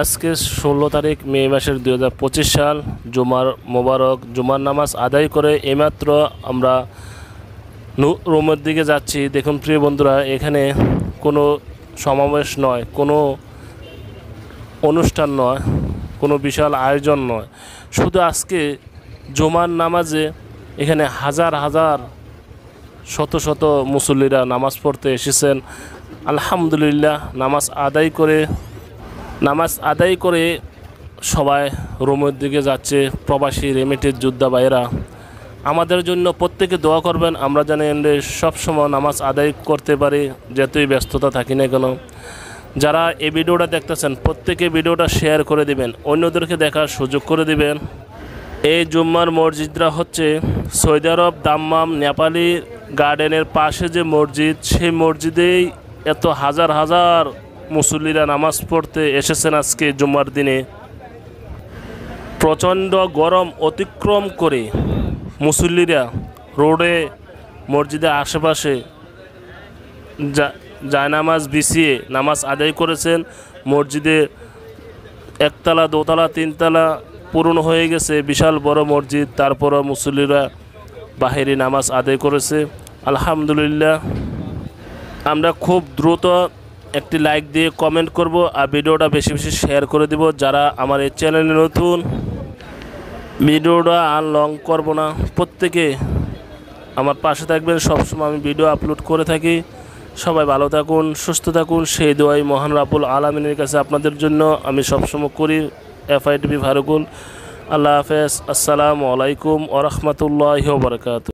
আজকে 16 তারিখ মে মাসের 2025 সাল জুমার মোবারক। জুমার নামাজ আদায় করে এইমাত্র আমরা রুমের দিকে যাচ্ছি। দেখুন প্রিয় বন্ধুরা, এখানে কোনো সমাবেশ নয়, কোনো অনুষ্ঠান নয়, কোনো বিশাল আয়োজন নয়, শুধু আজকে জুমার নামাজে এখানে হাজার হাজার শত শত মুসল্লিরা নামাজ পড়তে এসেছেন। আলহামদুলিল্লাহ, নামাজ আদায় করে সবাই রুমের দিকে যাচ্ছে। প্রবাসী রেমিটের যোদ্ধা ভাইয়েরা আমাদের জন্য প্রত্যেকে দোয়া করবেন, আমরা যেন সবসময় নামাজ আদায় করতে পারি, যতই ব্যস্ততা থাকি না কেন। যারা এই ভিডিওটা দেখতেছেন প্রত্যেকে ভিডিওটা শেয়ার করে দিবেন, অন্যদেরকে দেখার সুযোগ করে দিবেন। এই জুম্মার মসজিদরা হচ্ছে সৌদি আরব দাম্মাম নেপালি গার্ডেনের পাশে যে মসজিদ, সেই মসজিদেই এত হাজার হাজার মুসল্লিরা নামাজ পড়তে এসেছেন। আজকে জুম্মার দিনে প্রচণ্ড গরম অতিক্রম করে মুসল্লিরা রোডে মসজিদের আশেপাশে জায়নামাজ বিছিয়ে নামাজ আদায় করেছেন। মসজিদে একতলা, দোতলা, তিনতলা পূরণ হয়ে গেছে, বিশাল বড় মসজিদ। তারপরও মুসল্লিরা বাহিরে নামাজ আদায় করেছে। আলহামদুলিল্লাহ, আমরা খুব দ্রুত একটি লাইক দিয়ে কমেন্ট করব আর ভিডিওটা বেশি বেশি শেয়ার করে দিব। যারা আমার এই চ্যানেলে নতুন, ভিডিওটা আর লং করব না, প্রত্যেকে আমার পাশে থাকবেন। সবসময় আমি ভিডিও আপলোড করে থাকি। সবাই ভালো থাকুন, সুস্থ থাকুন, সেই দোয়াই মহান রাব্বুল আলামিনের কাছে আপনাদের জন্য আমি সবসময় করি। FITV ফারুকুল। আল্লাহ হাফেজ। আসসালামু আলাইকুম ওয়া রাহমাতুল্লাহি ওয়া বারাকাতুহু।